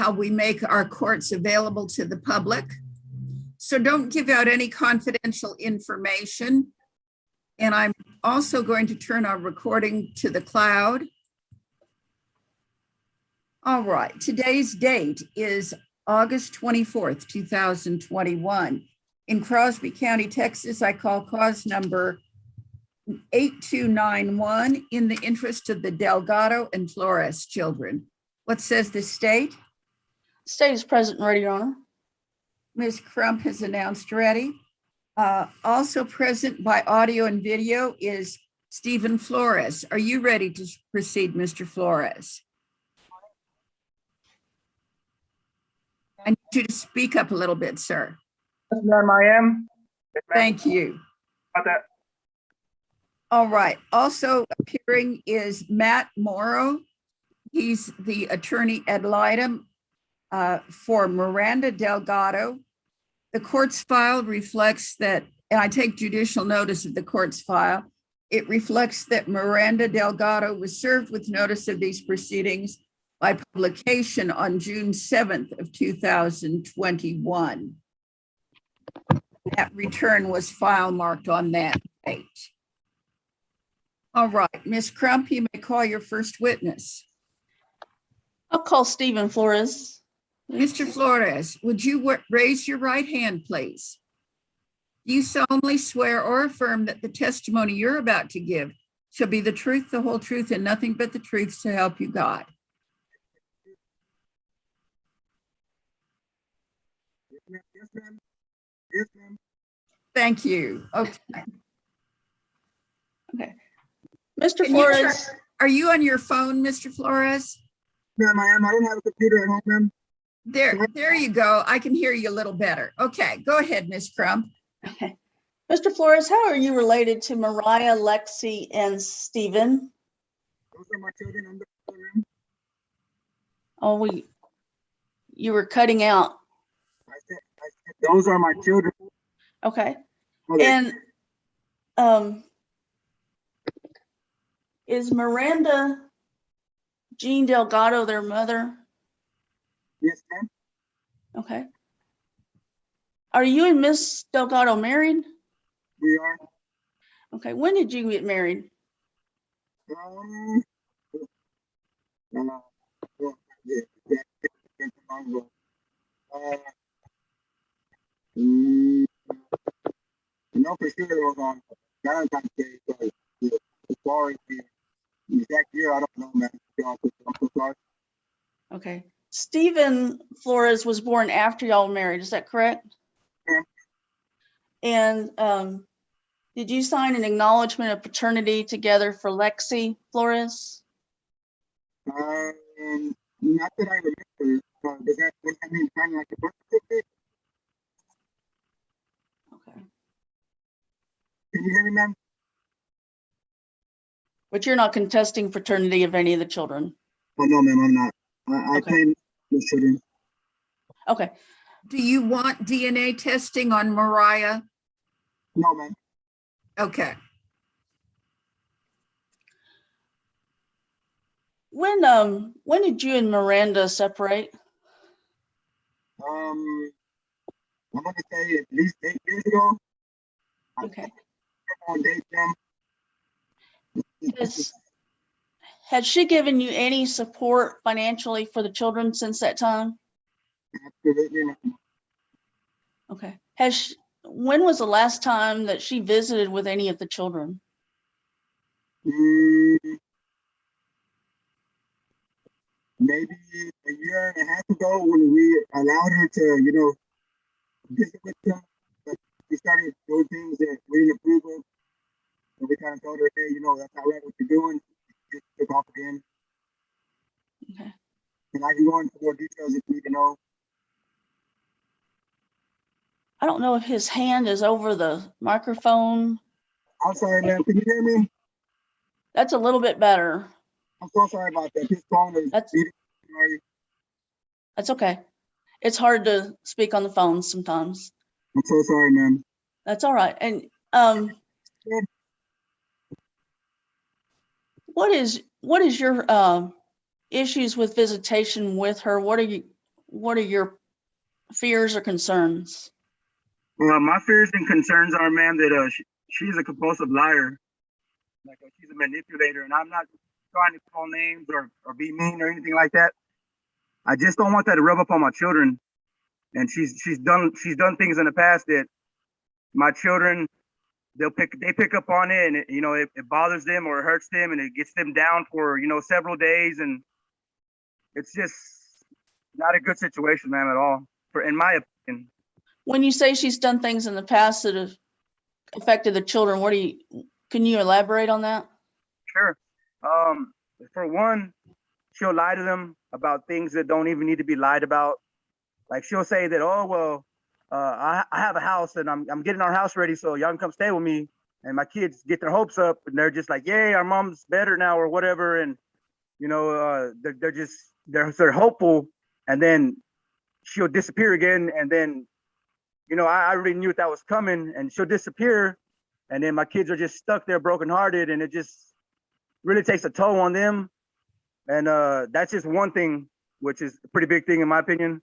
how we make our courts available to the public. So don't give out any confidential information. And I'm also going to turn our recording to the cloud. All right, today's date is August 24th, 2021. In Crosby County, Texas, I call cause number 8291 in the interest of the Delgado and Flores children. What says the state? State is present and ready, Your Honor. Ms. Crump has announced ready. Also present by audio and video is Stephen Flores. Are you ready to proceed, Mr. Flores? I need you to speak up a little bit, sir. Yes, ma'am, I am. Yes, ma'am. Thank you. About that. All right. Also appearing is Matt Morrow. He's the attorney ad litem for Miranda Delgado. The court's file reflects that, and I take judicial notice of the court's file. It reflects that Miranda Delgado was served with notice of these proceedings by publication on June 7th of 2021. That return was file marked on that date. All right, Ms. Crump, you may call your first witness. I'll call Stephen Flores. Mr. Flores, would you raise your right hand, please? Do you solemnly swear or affirm that the testimony you're about to give shall be the truth, the whole truth, and nothing but the truth, so help you God? Yes, ma'am. Yes, ma'am. Thank you. Okay. Okay. Mr. Can you Flores. are you on your phone, Mr. Flores? Ma'am, I am. I don't have a computer at home, ma'am. There you go. I can hear you a little better. Okay, go ahead, Ms. Crump. Okay. Mr. Flores, how are you related to Mariah, Lexi, and Stephen? Those are my children. I'm the father, ma'am. Oh, you were cutting out. I said those are my children. Okay. Okay. And is Miranda Jean Delgado their mother? Yes, ma'am. Okay. Are you and Miss Delgado married? We are. Okay. When did you get married? Well, yeah, long ago. I know for sure it was on Valentine's Day, but as far as the exact year, I don't know, man. I'm so sorry. Okay. Stephen Flores was born after y'all married. Is that correct? Yeah. And did you sign an acknowledgement of paternity together for Lexi Flores? Not that I remember. Does that mean kind of like a birth certificate? Okay. Can you hear me, ma'am? But you're not contesting paternity of any of the children? Oh, no, ma'am, I'm not. I Okay. claim the children. Okay. Do you want DNA testing on Mariah? No, ma'am. Okay. When did you and Miranda separate? I'm gonna say at least 8 years ago. Okay. On date, ma'am. Has she given you any support financially for the children since that time? Absolutely, ma'am. Okay. When was the last time that she visited with any of the children? Maybe a year and a half ago when we allowed her to, visit with them. But we started doing things that we didn't approve of. And we kind of told her, hey, that's not right what you're doing. She just took off again. Okay. And I can go into more details if you need to know. I don't know if his hand is over the microphone. I'm sorry, ma'am. Can you hear me? That's a little bit better. I'm so sorry about that. His phone is beating. That's okay. It's hard to speak on the phone sometimes. I'm so sorry, ma'am. That's all right. And what is your issues with visitation with her? What are what are your fears or concerns? Well, my fears and concerns are, ma'am, that she's a compulsive liar. Like she's a manipulator, and I'm not trying to call names or be mean or anything like that. I just don't want that to rub up on my children. And she's done things in the past that my children they pick up on it, and it bothers them or it hurts them, and it gets them down for several days, and it's just not a good situation, ma'am, at all. In my opinion. When you say she's done things in the past that have affected the children, can you elaborate on that? Sure. For one, she'll lie to them about things that don't even need to be lied about. Like she'll say that, oh, well, I have a house and I'm getting our house ready, so y'all can come stay with me. And my kids get their hopes up and they're just like, yay, our mom's better now or whatever. And, they're hopeful. And then she'll disappear again. And then, I already knew that was coming, and she'll disappear. And then my kids are just stuck there brokenhearted, and it just really takes a toll on them. And that's just one thing, which is a pretty big thing in my opinion.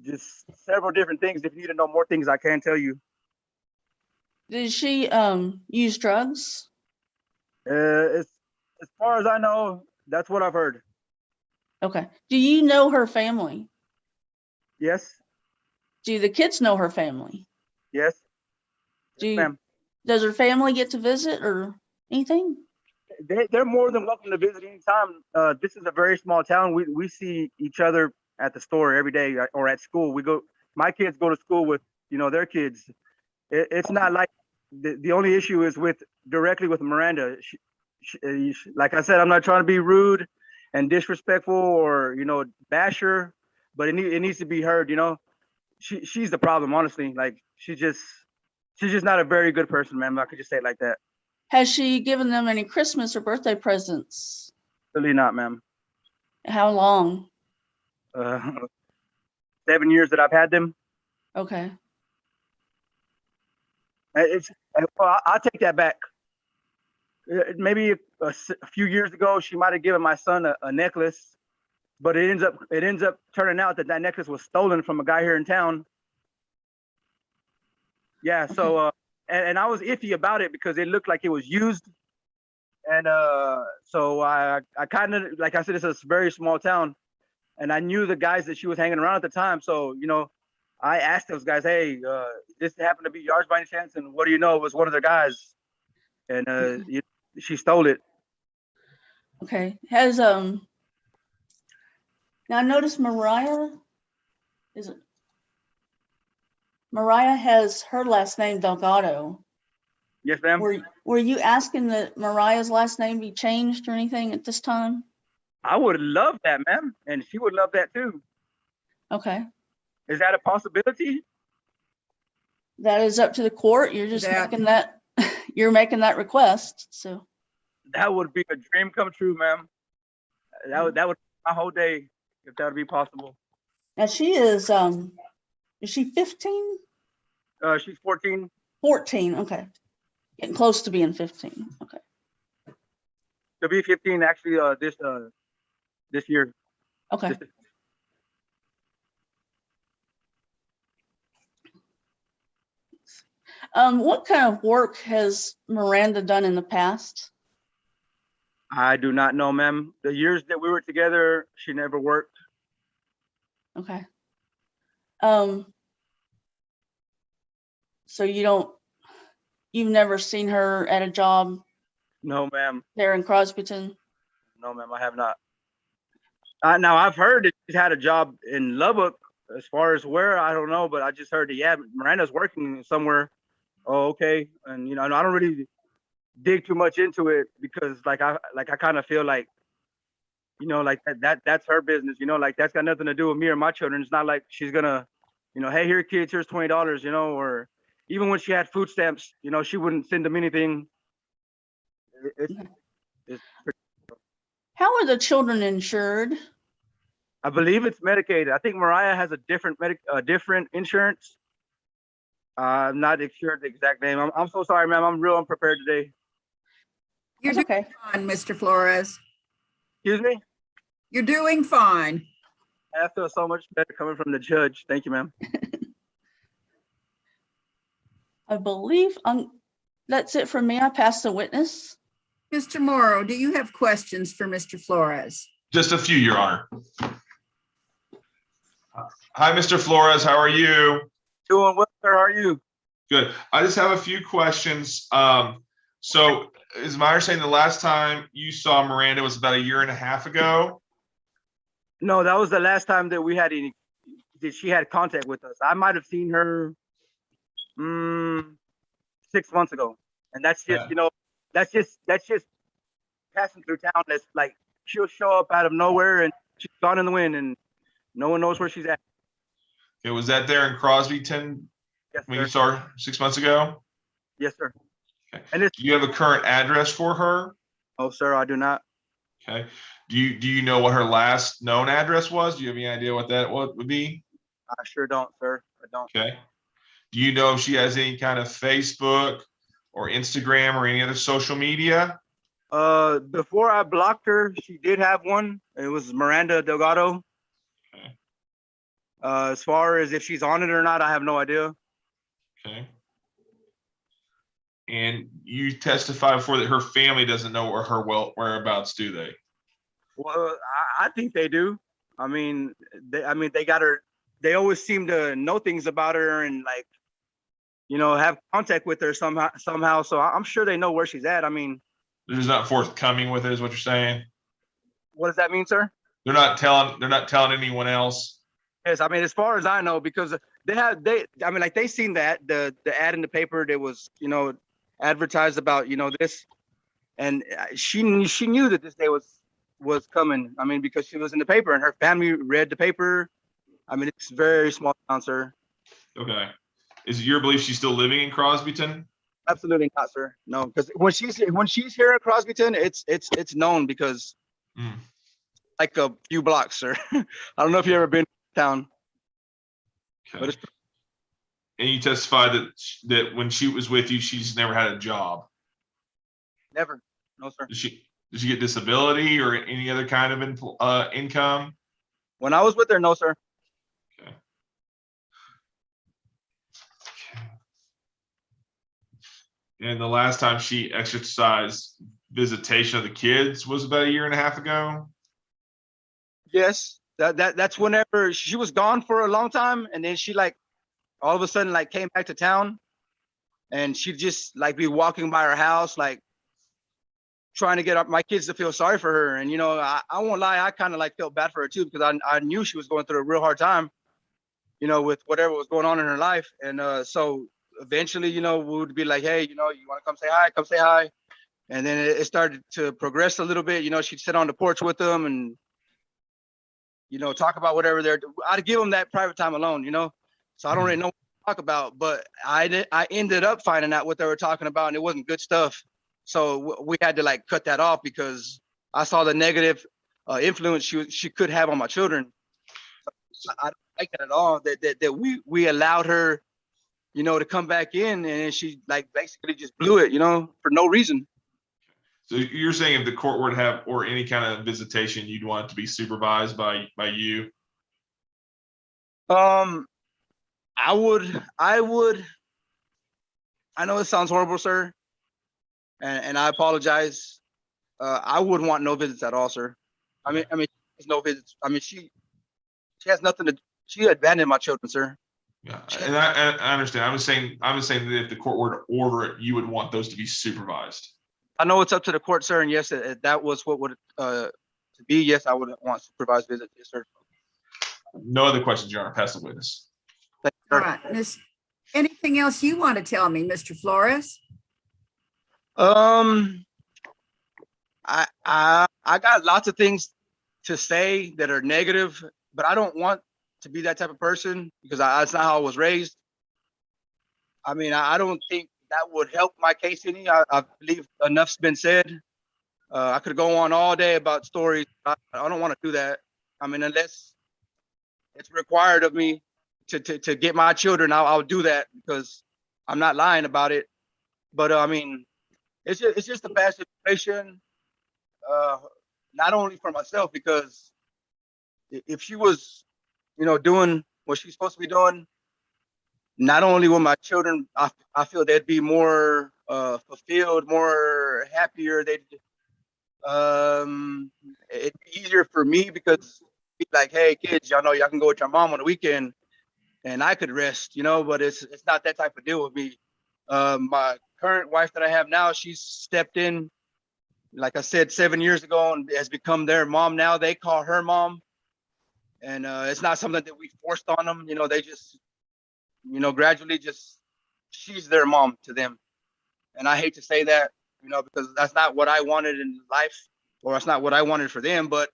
Just several different things. If you need to know more things, I can tell you. Did she use drugs? As far as I know, that's what I've heard. Okay. Do you know her family? Yes. Do the kids know her family? Yes. Does her family get to visit or anything? They're more than welcome to visit anytime. This is a very small town. We see each other at the store every day or at school. My kids go to school with, their kids. It's not like the only issue is directly with Miranda. She, like I said, I'm not trying to be rude and disrespectful or, bash her, but it needs to be heard, she's the problem, honestly. Like she's just not a very good person, ma'am. I could just say it like that. Has she given them any Christmas or birthday presents? Really not, ma'am. How long? 7 years that I've had them. Okay. I'll take that back. Maybe a few years ago, she might have given my son a necklace, but it ends up turning out that necklace was stolen from a guy here in town. Yeah. Okay. So and I was iffy about it because it looked like it was used, and so I kind of, like I said, it's a very small town, and I knew the guys that she was hanging around at the time. So I asked those guys, hey, this happened to be yours by any chance? And what do you know? It was one of their guys, and she stole it. Okay. Now I noticed Mariah has her last name Delgado. Yes, ma'am. Were you asking that Mariah's last name be changed or anything at this time? I would love that, ma'am, and she would love that too. Okay. Is that a possibility? That is up to the court. You're just making that. You're making that request. So. That would be a dream come true, ma'am. That would be my whole day if that would be possible. Now she is she 15? She's 14. 14, okay. Getting close to being 15. Okay. She'll be 15 actually this year. Okay. What kind of work has Miranda done in the past? I do not know, ma'am. The years that we were together, she never worked. Okay. So you've never seen her at a job? No, ma'am. There in Crosbyton? No, ma'am, I have not. Now I've heard that she's had a job in Lubbock. As far as where, I don't know, but I just heard that, yeah, Miranda's working somewhere. Oh, okay. And I don't really dig too much into it because I kind of feel like, like that's her business, like that's got nothing to do with me or my children. It's not like she's gonna, hey, here kids, here's $20, or even when she had food stamps, she wouldn't send them anything. It's pretty. How are the children insured? I believe it's Medicaid. I think Mariah has a different insurance. I'm not sure the exact name. I'm so sorry, ma'am. I'm real unprepared today. You're okay. On, Mr. Flores. Excuse me? You're doing fine. I feel so much better coming from the judge. Thank you, ma'am. I believe that's it for me. I pass the witness. Mr. Morrow, do you have questions for Mr. Flores? Just a few, Your Honor. Hi, Mr. Flores. How are you? Doing well, sir. How are you? Good. I just have a few questions. So is my understanding the last time you saw Miranda was about a year and a half ago? No, that was the last time that we had that she had contact with us. I might have seen her 6 months ago, and that's just Yeah. that's just passing through town. That's like she'll show up out of nowhere and she's gone in the wind, and no one knows where she's at. Okay, was that there in Crosby Yes, when you sir. saw her 6 months ago? Yes, sir. Okay. And it's Do you have a current address for her? oh, sir, I do not. Okay. Do you know what her last known address was? Do you have any idea what that would be? I sure don't, sir. I don't. Okay. Do you know if she has any kind of Facebook or Instagram or any other social media? Before I blocked her, she did have one. It was Miranda Delgado. Okay. As far as if she's on it or not, I have no idea. Okay. And you testified before that her family doesn't know where her whereabouts, do they? Well, I think they do. I mean, they got her. They always seem to know things about her and like, have contact with her somehow. So I'm sure they know where she's at. I mean, They're just not forthcoming with it, is what you're saying? what does that mean, sir? They're not telling anyone else. Yes, I mean, as far as I know, because they seen that the ad in the paper that was, advertised about, this, and she knew that this day was coming. I mean, because she was in the paper and her family read the paper. I mean, it's very small town, sir. Okay. Is it your belief she's still living in Crosbyton? Absolutely not, sir. No, because when she's here at Crosbyton, it's known because Mm. like a few blocks, sir. I don't know if you ever been to town. Okay. But And you testified that when she was with you, she's never had a job. Never. No, sir. Did she get disability or any other kind of income? When I was with her, no, sir. Okay. And the last time she exercised visitation of the kids was about a year and a half ago. Yes. That's whenever she was gone for a long time, and then she like all of a sudden like came back to town, and she'd just like be walking by her house like trying to get my kids to feel sorry for her. And I won't lie, I kind of like felt bad for her too, because I knew she was going through a real hard time, with whatever was going on in her life. And so eventually, we would be like, hey, you want to come say hi? Come say hi. And then it started to progress a little bit. She'd sit on the porch with them and talk about whatever I'd give them that private time alone, so I don't really know what to talk about, but I ended up finding out what they were talking about, and it wasn't good stuff. So we had to like cut that off because I saw the negative influence she could have on my children. I don't like that at all, that we allowed her, to come back in, and she like basically just blew it, for no reason. So you're saying if the court were to have or any kind of visitation, you'd want it to be supervised by you? I would. I know it sounds horrible, sir, and I apologize. I wouldn't want no visits at all, sir. I mean, there's no visits. I mean, she has nothing to. She abandoned my children, sir. Yeah, and I understand. I'm just saying that if the court were to order it, you would want those to be supervised. I know it's up to the court, sir, and yes, that was what would to be. Yes, I would want supervised visits, yes, sir. No other questions, Your Honor. Pass the witness. Thank you, All sir. right, anything else you want to tell me, Mr. Flores? I got lots of things to say that are negative, but I don't want to be that type of person because that's not how I was raised. I mean, I don't think that would help my case any. I believe enough's been said. I could go on all day about stories. I don't want to do that. I mean, unless it's required of me to get my children, I'll do that because I'm not lying about it. But I mean, it's just a bad situation. Not only for myself, because if she was, doing what she's supposed to be doing, not only with my children, I feel they'd be more fulfilled, more happier. It's easier for me because like, hey kids, y'all know y'all can go with your mom on the weekend and I could rest, but it's not that type of deal with me. My current wife that I have now, she's stepped in, like I said, 7 years ago and has become their mom now. They call her mom. And it's not something that we forced on them. They just, gradually just, she's their mom to them. And I hate to say that, because that's not what I wanted in life, or that's not what I wanted for them. But,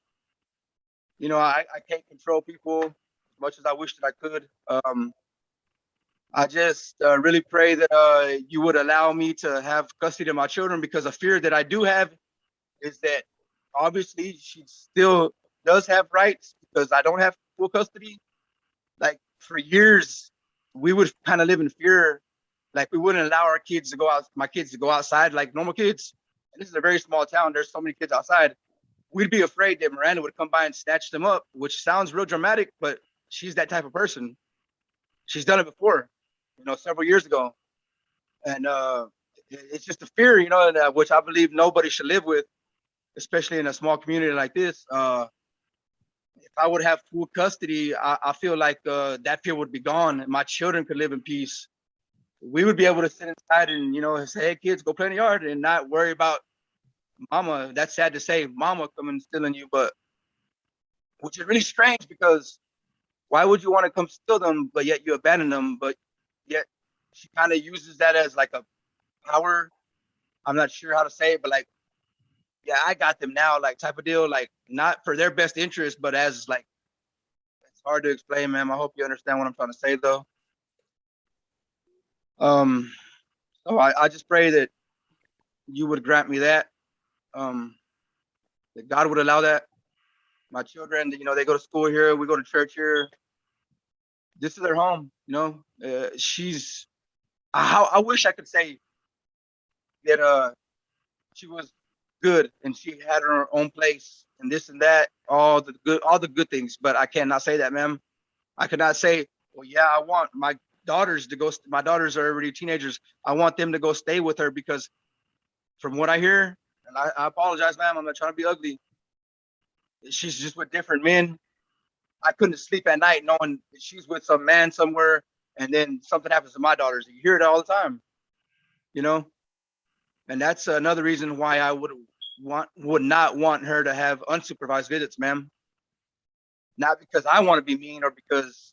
I can't control people as much as I wish that I could. I just really pray that you would allow me to have custody of my children, because a fear that I do have is that obviously she still does have rights because I don't have full custody. Like for years, we would kind of live in fear. Like we wouldn't allow our kids to go out, my kids to go outside like normal kids. And this is a very small town. There's so many kids outside. We'd be afraid that Miranda would come by and snatch them up, which sounds real dramatic, but she's that type of person. She's done it before, several years ago. And it's just a fear, which I believe nobody should live with, especially in a small community like this. If I would have full custody, I feel like that fear would be gone and my children could live in peace. We would be able to sit inside and, say, hey, kids, go play in the yard and not worry about mama. That's sad to say, mama coming stealing you, but which is really strange because why would you want to come steal them, but yet you abandon them? But yet she kind of uses that as like a power. I'm not sure how to say it, but like, yeah, I got them now, like type of deal, like not for their best interest, but as like, it's hard to explain, ma'am. I hope you understand what I'm trying to say though. So I just pray that you would grant me that, that God would allow that. My children, they go to school here, we go to church here. This is their home, she's, I wish I could say that she was good and she had her own place and this and that, all the good things, but I cannot say that, ma'am. I could not say, well, yeah, I want my daughters to go. My daughters are already teenagers. I want them to go stay with her because from what I hear, and I apologize, ma'am, I'm not trying to be ugly. She's just with different men. I couldn't sleep at night knowing that she's with some man somewhere and then something happens to my daughters. You hear it all the time, and that's another reason why I would not want her to have unsupervised visits, ma'am. Not because I want to be mean or because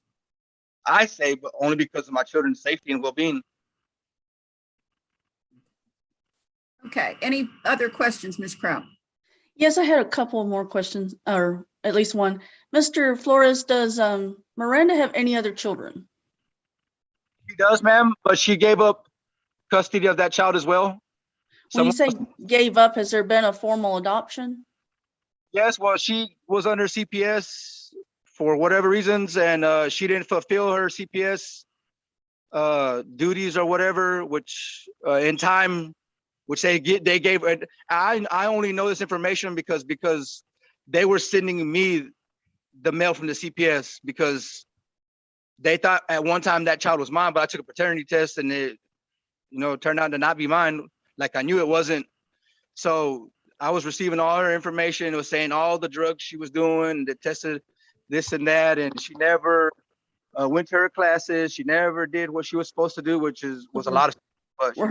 I say, but only because of my children's safety and well-being. Okay, any other questions, Ms. Crown? Yes, I had a couple more questions, or at least one. Mr. Flores, does Miranda have any other children? She does, ma'am, but she gave up custody of that child as well. When you say gave up, has there been a formal adoption? Yes, well, she was under CPS for whatever reasons, and she didn't fulfill her CPS duties or whatever, which in time, which they gave. I only know this information because they were sending me the mail from the CPS because they thought at one time that child was mine, but I took a paternity test and it, turned out to not be mine. Like I knew it wasn't. So I was receiving all her information. It was saying all the drugs she was doing, that tested this and that, and she never went to her classes. She never did what she was supposed to do, which was a lot of. But were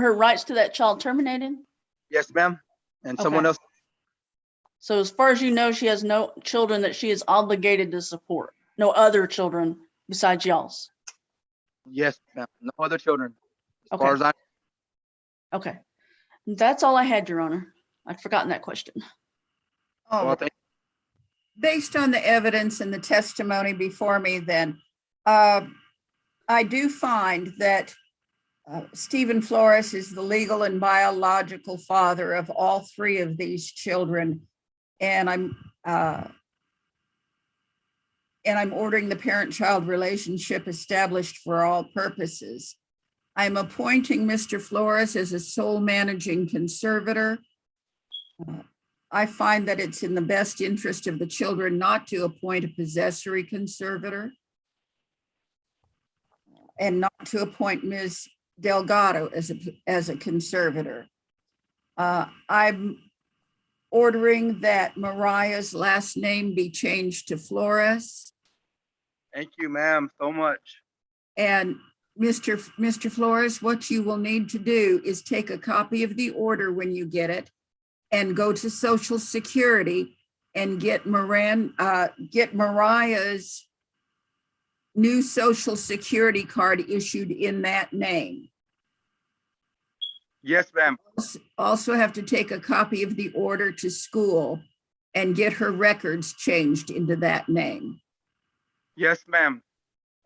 her rights to that child terminated? Yes, ma'am. And someone else. So as far as you know, she has no children that she is obligated to support. No other children besides y'all's. Yes, ma'am. No other children. As far as I. Okay. That's all I had, Your Honor. I'd forgotten that question. Oh, well, based on the evidence and the testimony before me, then I do find that Stephen Flores is the legal and biological father of all three of these children, and I'm ordering the parent-child relationship established for all purposes. I'm appointing Mr. Flores as a sole managing conservator. I find that it's in the best interest of the children not to appoint a possessory conservator and not to appoint Ms. Delgado as a conservator. I'm ordering that Mariah's last name be changed to Flores. Thank you, ma'am, so much. And Mr. Flores, what you will need to do is take a copy of the order when you get it and go to Social Security and get Mariah's new Social Security card issued in that name. Yes, ma'am. Also have to take a copy of the order to school and get her records changed into that name. Yes, ma'am.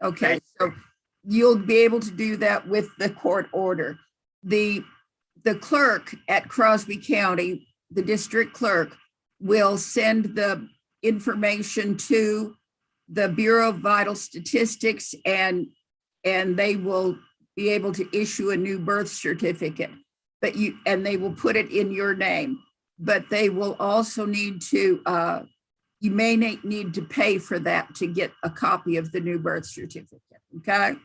Okay, so you'll be able to do that with the court order. The clerk at Crosby County, the district clerk, will send the information to the Bureau of Vital Statistics, and they will be able to issue a new birth certificate. And they will put it in your name, but they will also need to, you may need to pay for that to get a copy of the new birth certificate, okay?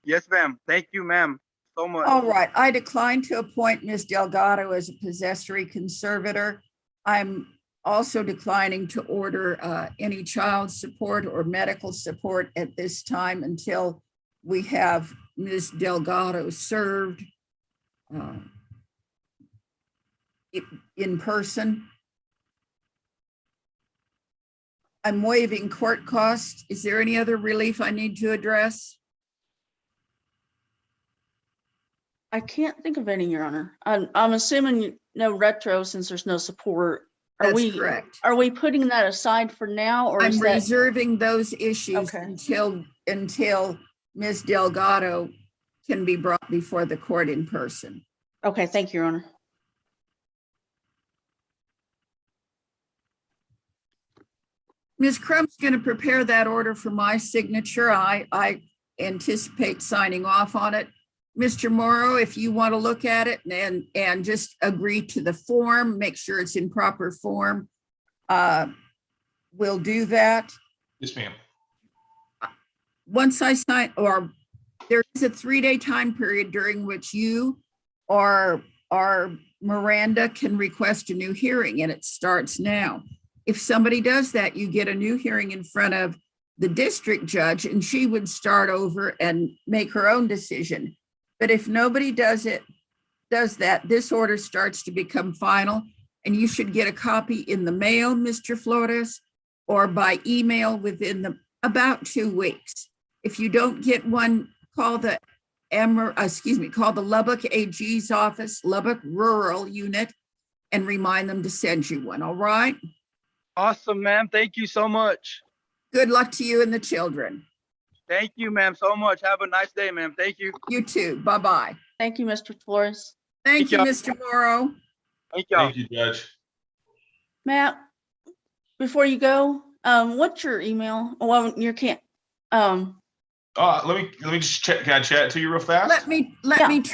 Yes, ma'am. Thank you, ma'am, so much. All right, I decline to appoint Ms. Delgado as a possessory conservator. I'm also declining to order any child support or medical support at this time until we have Ms. Delgado served in person. I'm waiving court costs. Is there any other relief I need to address? I can't think of any, Your Honor. I'm assuming no retro since there's no support. That's correct. Are we putting that aside for now, or I'm is that? reserving those issues Okay. until Ms. Delgado can be brought before the court in person. Okay, thank you, Your Honor. Ms. Crump's going to prepare that order for my signature. I anticipate signing off on it. Mr. Morrow, if you want to look at it and just agree to the form, make sure it's in proper form, we'll do that. Yes, ma'am. Once I sign, or there is a 3-day time period during which you or Miranda can request a new hearing, and it starts now. If somebody does that, you get a new hearing in front of the district judge, and she would start over and make her own decision. But if nobody does that, this order starts to become final, and you should get a copy in the mail, Mr. Flores, or by email within about 2 weeks. If you don't get one, call the Lubbock AG's office, Lubbock Rural Unit, and remind them to send you one, all right? Awesome, ma'am. Thank you so much. Good luck to you and the children. Thank you, ma'am, so much. Have a nice day, ma'am. Thank you. You too. Bye-bye. Thank you, Mr. Flores. Thank you, y'all. Mr. Morrow. Thank y'all. Thank you, Judge. Matt, before you go, what's your email? Well, you can't. Let me just check. Can I chat to you real fast? Let me